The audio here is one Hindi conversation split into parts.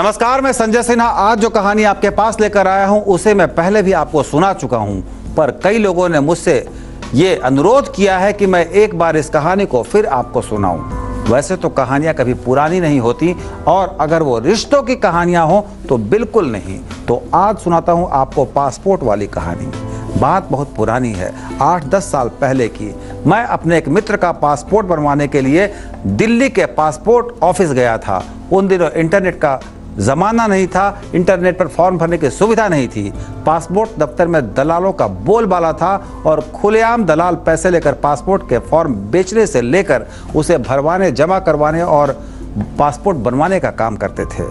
नमस्कार, मैं संजय सिन्हा। आज जो कहानी आपके पास लेकर आया हूं उसे मैं पहले भी आपको सुना चुका हूं, पर कई लोगों ने मुझसे ये अनुरोध किया है कि मैं एक बार इस कहानी को फिर आपको सुनाऊं। वैसे तो कहानियां कभी पुरानी नहीं होती, और अगर वो रिश्तों की कहानियां हो तो बिल्कुल नहीं। तो आज सुनाता हूं आपको पासपोर्ट वाली कहानी। बात बहुत पुरानी है, 8-10 साल पहले की। मैं अपने एक मित्र का पासपोर्ट बनवाने के लिए दिल्ली के पासपोर्ट ऑफिस गया था। उन दिनों इंटरनेट का जमाना नहीं था, इंटरनेट पर फॉर्म भरने की सुविधा नहीं थी। पासपोर्ट दफ्तर में दलालों का बोलबाला था और खुलेआम दलाल पैसे लेकर पासपोर्ट के फॉर्म बेचने से लेकर उसे भरवाने, जमा करवाने और पासपोर्ट बनवाने का काम करते थे।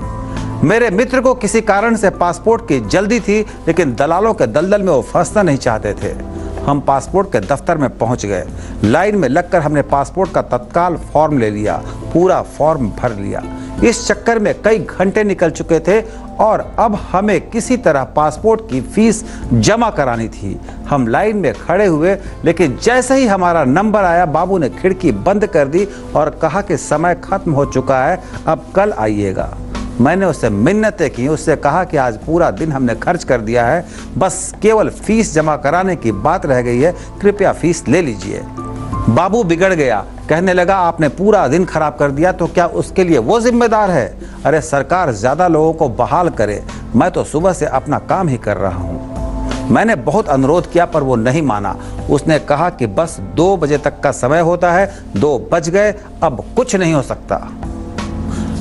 मेरे मित्र को किसी कारण से पासपोर्ट की जल्दी थी, लेकिन दलालों के दलदल में वो फंसना नहीं चाहते थे। हम पासपोर्ट के दफ्तर में पहुंच गए। लाइन में लगकर हमने पासपोर्ट का तत्काल फॉर्म ले लिया, पूरा फॉर्म भर लिया। इस चक्कर में कई घंटे निकल चुके थे और अब हमें किसी तरह पासपोर्ट की फीस जमा करानी थी। हम लाइन में खड़े हुए, लेकिन जैसे ही हमारा नंबर आया, बाबू ने खिड़की बंद कर दी और कहा कि समय खत्म हो चुका है, अब कल आइएगा। मैंने उससे मिन्नतें की, उससे कहा कि आज पूरा दिन हमने खर्च कर दिया है, बस केवल फीस जमा कराने की बात रह गई है, कृपया फीस ले लीजिए। बाबू बिगड़ गया, कहने लगा आपने पूरा दिन खराब कर दिया तो क्या उसके लिए वो जिम्मेदार है? अरे सरकार ज्यादा लोगों को बहाल करे, मैं तो सुबह से अपना काम ही कर रहा हूँ। मैंने बहुत अनुरोध किया पर वो नहीं माना। उसने कहा कि बस 2 बजे तक का समय होता है, 2 बज गए, अब कुछ नहीं हो सकता।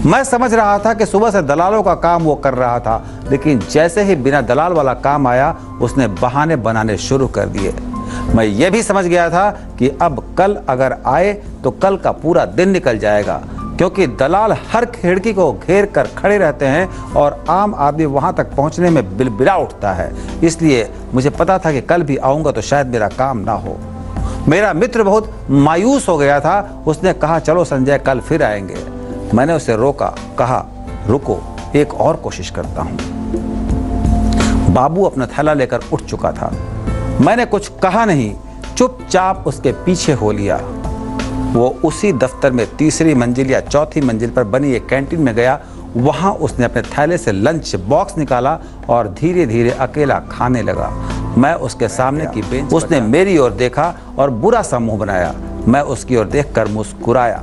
मैं समझ रहा था कि सुबह से दलालों का काम वो कर रहा था, लेकिन जैसे ही बिना दलाल वाला काम आया, उसने बहाने बनाने शुरू कर दिए। मैं ये भी समझ गया था कि अब कल अगर आए तो कल का पूरा दिन निकल जाएगा, क्योंकि दलाल हर खिड़की को घेर कर खड़े रहते हैं और आम आदमी वहां तक पहुंचने में बिलबिला उठता है। इसलिए मुझे पता था कि कल भी आऊंगा तो शायद मेरा काम ना हो। मेरा मित्र बहुत मायूस हो गया था। उसने कहा चलो संजय, कल फिर आएंगे। मैंने उसे रोका, कहा रुको, एक और कोशिश करता हूं। बाबू अपना थैला लेकर उठ चुका था। मैंने कुछ कहा नहीं, चुपचाप उसके पीछे हो लिया। वो उसी दफ्तर में 3री मंजिल या 4थी मंजिल पर बनी एक कैंटीन में गया। वहां उसने अपने थैले से लंच बॉक्स निकाला और धीरे धीरे अकेला खाने लगा। मैं उसके सामने की बेंच, उसने मेरी ओर देखा और बुरा सा मुंह बनाया। मैं उसकी ओर देखकर मुस्कुराया।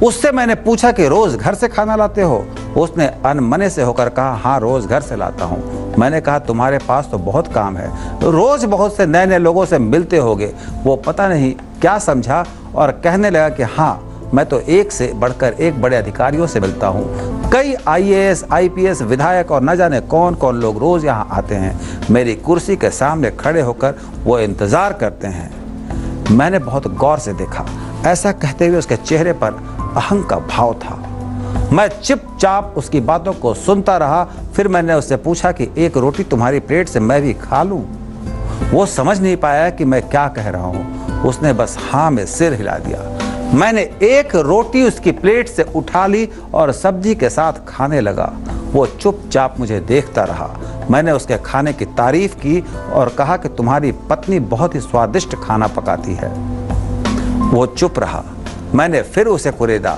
उससे मैंने पूछा कि रोज घर से खाना लाते हो? उसने अनमने से होकर कहा हाँ, रोज घर से लाता हूँ। मैंने कहा तुम्हारे पास तो बहुत काम है, रोज बहुत से नए नए लोगों से मिलते होगे। वो पता नहीं क्या समझा और कहने लगा कि हाँ, मैं तो एक से बढ़कर एक बड़े अधिकारियों से मिलता हूँ। कई IAS, IPS, विधायक और न जाने कौन कौन लोग रोज यहाँ आते हैं। मेरी कुर्सी के सामने खड़े होकर वो इंतजार करते हैं। मैंने बहुत गौर से देखा। ऐसा कहते हुए उसके चेहरे पर अहंकार का भाव था। मैं चुपचाप उसकी बातों को सुनता रहा। फिर मैंने उससे पूछा कि एक रोटी तुम्हारी प्लेट से मैं भी खा लूं? वो समझ नहीं पाया कि मैं क्या कह रहा हूं। उसने बस हाँ में सिर हिला दिया। मैंने एक रोटी उसकी प्लेट से उठा ली और सब्जी के साथ खाने लगा। वो चुपचाप मुझे देखता रहा। मैंने उसके खाने की तारीफ की और कहा कि तुम्हारी पत्नी बहुत ही स्वादिष्ट खाना पकाती है। वो चुप रहा। मैंने फिर उसे कुरेदा,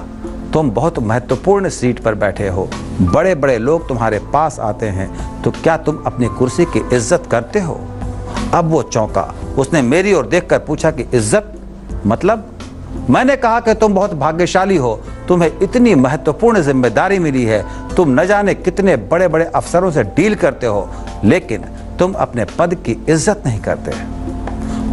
तुम बहुत महत्वपूर्ण सीट पर बैठे हो, बड़े बड़े लोग तुम्हारे पास आते हैं, तो क्या तुम अपनी कुर्सी की इज्जत करते हो? अब वो चौंका। उसने मेरी ओर देखकर पूछा कि इज्जत मतलब? मैंने कहा कि तुम बहुत भाग्यशाली हो, तुम्हें इतनी महत्वपूर्ण जिम्मेदारी मिली है। तुम न जाने कितने बड़े बड़े अफसरों से डील करते हो, लेकिन तुम अपने पद की इज्जत नहीं करते।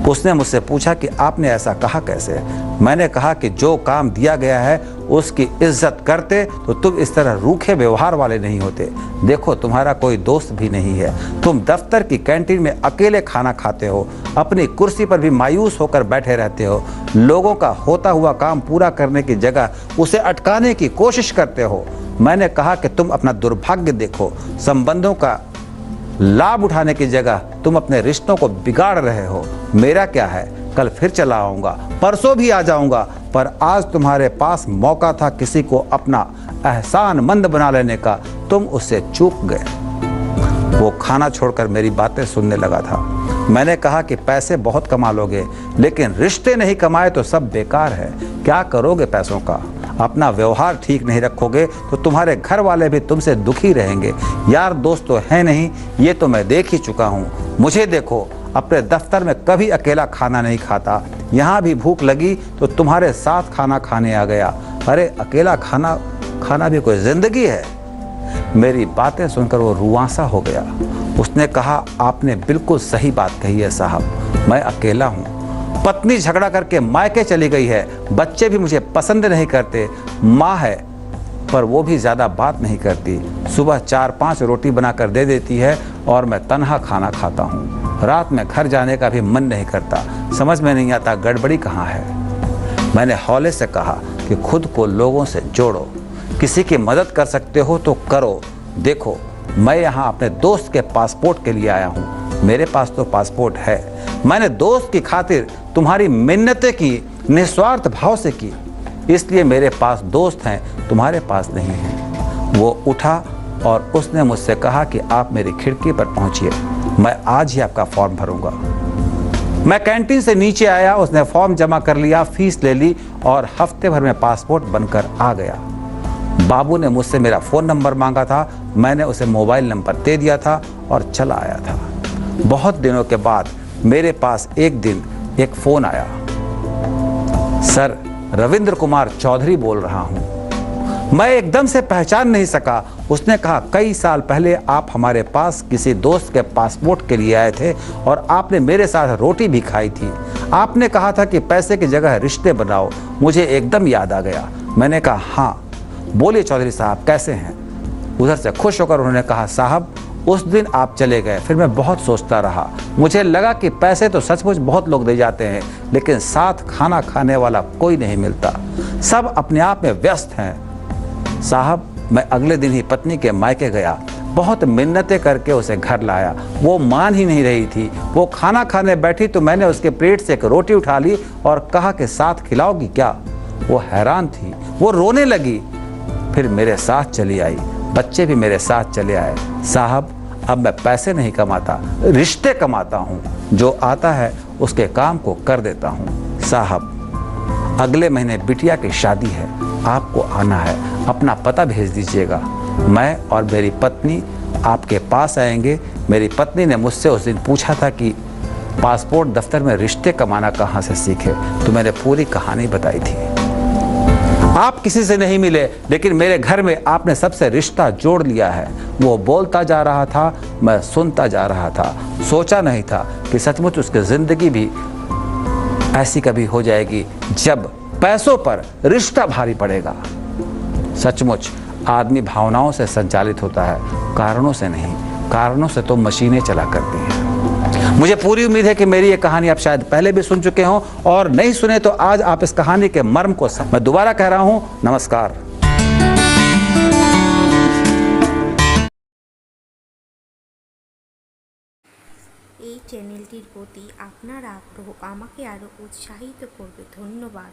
उसने मुझसे पूछा कि आपने ऐसा कहा कैसे? मैंने कहा कि जो काम दिया गया है उसकी इज्जत करते तो तुम इस तरह रूखे व्यवहार वाले नहीं होते। देखो, तुम्हारा कोई दोस्त भी नहीं है। तुम दफ्तर की कैंटीन में अकेले खाना खाते हो, अपनी कुर्सी पर भी मायूस होकर बैठे रहते हो। लोगों का होता हुआ काम पूरा करने की जगह उसे अटकाने की कोशिश करते हो। मैंने कहा कि तुम अपना दुर्भाग्य देखो, संबंधों का लाभ उठाने की जगह तुम अपने रिश्तों को बिगाड़ रहे हो। मेरा क्या है, कल फिर चला आऊंगा, परसों भी आ जाऊंगा, पर आज तुम्हारे पास मौका था किसी को अपना एहसानमंद बना लेने का, तुम उससे चूक गए। वो खाना छोड़कर मेरी बातें सुनने लगा था। मैंने कहा कि पैसे बहुत कमा लोगे, लेकिन रिश्ते नहीं कमाए तो सब बेकार है। क्या करोगे पैसों का? अपना व्यवहार ठीक नहीं रखोगे तो तुम्हारे घर वाले भी तुमसे दुखी रहेंगे। यार दोस्त तो है नहीं, ये तो मैं देख ही चुका हूँ। मुझे देखो, अपने दफ्तर में कभी अकेला खाना नहीं खाता, यहाँ भी भूख लगी तो तुम्हारे साथ खाना खाने आ गया। अरे अकेला खाना खाना भी कोई जिंदगी है? मेरी बातें सुनकर वो रुआंसा हो गया। उसने कहा, आपने बिल्कुल सही बात कही है साहब, मैं अकेला हूँ। पत्नी झगड़ा करके मायके चली गई है, बच्चे भी मुझे पसंद नहीं करते। माँ है पर वो भी ज़्यादा बात नहीं करती। सुबह 4-5 रोटी बनाकर दे देती है और मैं तन्हा खाना खाता हूँ। रात में घर जाने का भी मन नहीं करता। समझ में नहीं आता गड़बड़ी कहाँ है। मैंने हौले से कहा कि खुद को लोगों से जोड़ो, किसी की मदद कर सकते हो तो करो। देखो, मैं यहाँ अपने दोस्त के पासपोर्ट के लिए आया हूँ। मेरे पास तो पासपोर्ट है, मैंने दोस्त की खातिर तुम्हारी मिन्नतें की, निस्वार्थ भाव से की, इसलिए मेरे पास दोस्त हैं, तुम्हारे पास नहीं हैं। वो उठा और उसने मुझसे कहा कि आप मेरी खिड़की पर पहुंचिए, मैं आज ही आपका फॉर्म भरूंगा। मैं कैंटीन से नीचे आया, उसने फॉर्म जमा कर लिया, फीस ले ली और हफ्ते भर में पासपोर्ट बनकर आ गया। बाबू ने मुझसे मेरा फ़ोन नंबर मांगा था, मैंने उसे मोबाइल नंबर दे दिया था और चला आया था। बहुत दिनों के बाद मेरे पास एक दिन एक फ़ोन आया। सर, रविंद्र कुमार चौधरी बोल रहा हूँ। मैं एकदम से पहचान नहीं सका। उसने कहा, कई साल पहले आप हमारे पास किसी दोस्त के पासपोर्ट के लिए आए थे और आपने मेरे साथ रोटी भी खाई थी। आपने कहा था कि पैसे की जगह रिश्ते बनाओ। मुझे एकदम याद आ गया। मैंने कहा, हाँ बोलिए चौधरी साहब, कैसे हैं? उधर से खुश होकर उन्होंने कहा, साहब उस दिन आप चले गए, फिर मैं बहुत सोचता रहा। मुझे लगा कि पैसे तो सचमुच बहुत लोग दे जाते हैं, लेकिन साथ खाना खाने वाला कोई नहीं मिलता। सब अपने आप में व्यस्त हैं। साहब, मैं अगले दिन ही पत्नी के मायके गया, बहुत मिन्नतें करके उसे घर लाया। वो मान ही नहीं रही थी। वो खाना खाने बैठी तो मैंने उसके प्लेट से एक रोटी उठा ली और कहा कि साथ खिलाओगी क्या? वो हैरान थी, वो रोने लगी। फिर मेरे साथ चली आई, बच्चे भी मेरे साथ चले आए। साहब, अब मैं पैसे नहीं कमाता, रिश्ते कमाता हूँ। जो आता है उसके काम को कर देता हूँ। साहब, अगले महीने बिटिया की शादी है, आपको आना है, अपना पता भेज दीजिएगा। मैं और मेरी पत्नी आपके पास आएंगे। मेरी पत्नी ने मुझसे उस दिन पूछा था कि पासपोर्ट दफ्तर में रिश्ते कमाना कहाँ से सीखे, तो मैंने पूरी कहानी बताई थी। आप किसी से नहीं मिले, लेकिन मेरे घर में आपने सबसे रिश्ता जोड़ लिया है। वो बोलता जा रहा था, मैं सुनता जा रहा था। सोचा नहीं था कि सचमुच उसकी जिंदगी भी ऐसी कभी हो जाएगी जब पैसों पर रिश्ता भारी पड़ेगा। सचमुच आदमी भावनाओं से संचालित होता है, कारणों से नहीं। कारणों से तो मशीनें चला करती हैं। मुझे पूरी उम्मीद है कि मेरी ये कहानी आप शायद पहले भी सुन चुके हों, और नहीं सुने तो आज आप इस कहानी के मर्म को मैं दोबारा कह रहा हूं। नमस्कार। এই চ্যানেলটির প্রতি আপনার আগ্রহ আমাকে আরও উৎসাহিত করবে। ধন্যবাদ।